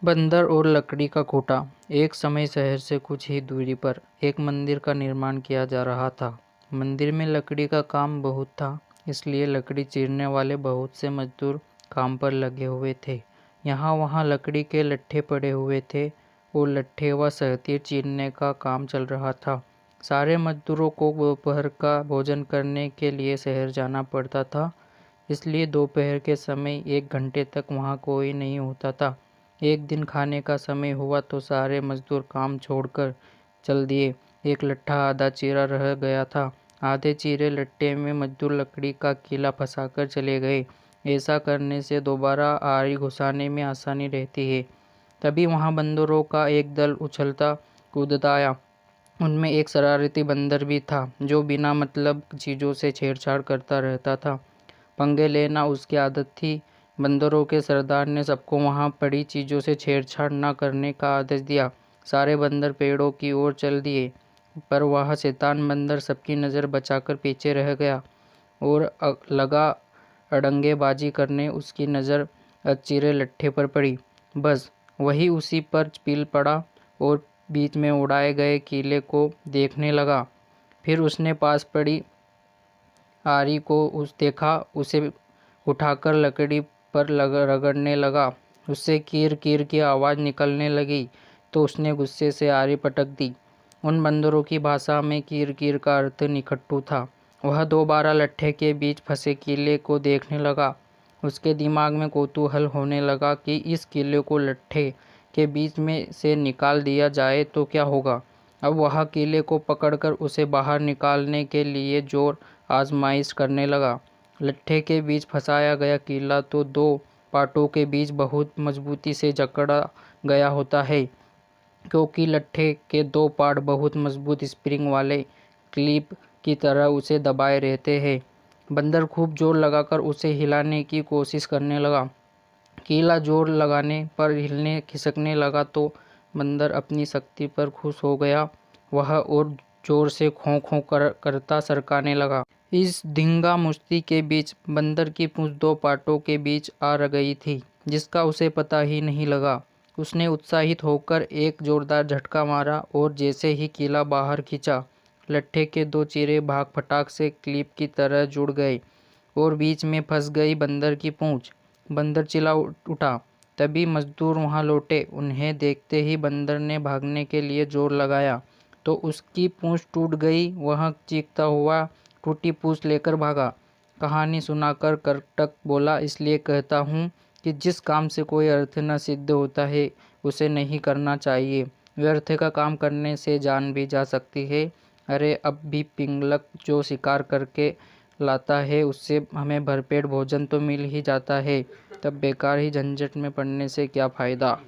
बंदर और लकड़ी का खूंटा। एक समय शहर से कुछ ही दूरी पर एक मंदिर का निर्माण किया जा रहा था। मंदिर में लकड़ी का काम बहुत था, इसलिए लकड़ी चीरने वाले बहुत से मजदूर काम पर लगे हुए थे। यहाँ वहाँ लकड़ी के लट्ठे पड़े हुए थे और लट्ठे व सहती चीरने का काम चल रहा था। सारे मजदूरों को दोपहर का भोजन करने के लिए शहर जाना पड़ता था, इसलिए दोपहर के समय 1 घंटे तक वहाँ कोई नहीं होता था। एक दिन खाने का समय हुआ तो सारे मजदूर काम छोड़कर चल दिए। एक लट्ठा आधा चीरा रह गया था। आधे चीरे लट्ठे में मजदूर लकड़ी का कीला फंसाकर चले गए। ऐसा करने से दोबारा आरी घुसाने में आसानी रहती है। तभी वहाँ बंदरों का एक दल उछलता कूदता आया। उनमें एक शरारती बंदर भी था, जो बिना मतलब चीज़ों से छेड़छाड़ करता रहता था। पंगे लेना उसकी आदत थी। बंदरों के सरदार ने सबको वहाँ पड़ी चीज़ों से छेड़छाड़ न करने का आदेश दिया। सारे बंदर पेड़ों की ओर चल दिए, पर वह शैतान बंदर सबकी नज़र बचाकर पीछे रह गया और लगा अड़ंगेबाजी करने। उसकी नज़र चिरे लट्ठे पर पड़ी। बस वही उसी पर पील पड़ा और बीच में उड़ाए गए कीले को देखने लगा। फिर उसने पास पड़ी आरी को देखा, उसे उठाकर लकड़ी पर रगड़ने लगा। उससे कीर कीर की आवाज़ निकलने लगी तो उसने गुस्से से आरी पटक दी। उन बंदरों की भाषा में कीर कीर का अर्थ निखट्टू था। वह दोबारा लट्ठे के बीच फंसे कीले को देखने लगा। उसके दिमाग में कौतूहल होने लगा कि इस कीले को लट्ठे के बीच में से निकाल दिया जाए तो क्या होगा। अब वह कीले को पकड़कर उसे बाहर निकालने के लिए जोर आजमाइश करने लगा। लट्ठे के बीच फंसाया गया कीला तो दो पाटों के बीच बहुत मजबूती से जकड़ा गया होता है, क्योंकि लट्ठे के दो पार्ट बहुत मजबूत स्प्रिंग वाले क्लिप की तरह उसे दबाए रहते हैं। बंदर खूब जोर लगाकर उसे हिलाने की कोशिश करने लगा। कीला जोर लगाने पर हिलने खिसकने लगा तो बंदर अपनी शक्ति पर खुश हो गया। वह और जोर से खों खों करता सरकाने लगा। इस धींगा मुश्ती के बीच बंदर की पूंछ दो पाटों के बीच आ गई थी, जिसका उसे पता ही नहीं लगा। उसने उत्साहित होकर एक जोरदार झटका मारा और जैसे ही कीला बाहर खींचा, लट्ठे के दो चीरे भाग फटाक से क्लिप की तरह जुड़ गए और बीच में फंस गई बंदर की पूंछ। बंदर चिल्ला उठा। तभी मजदूर वहां लौटे। उन्हें देखते ही बंदर ने भागने के लिए जोर लगाया तो उसकी पूंछ टूट गई। वह चीखता हुआ टूटी पूंछ लेकर भागा। कहानी सुनाकर करटक बोला, इसलिए कहता हूँ कि जिस काम से कोई अर्थ न सिद्ध होता है उसे नहीं करना चाहिए। व्यर्थ का काम करने से जान भी जा सकती है। अरे अब भी पिंगलक जो शिकार करके लाता है उससे हमें भरपेट भोजन तो मिल ही जाता है, तब बेकार ही झंझट में पड़ने से क्या फ़ायदा।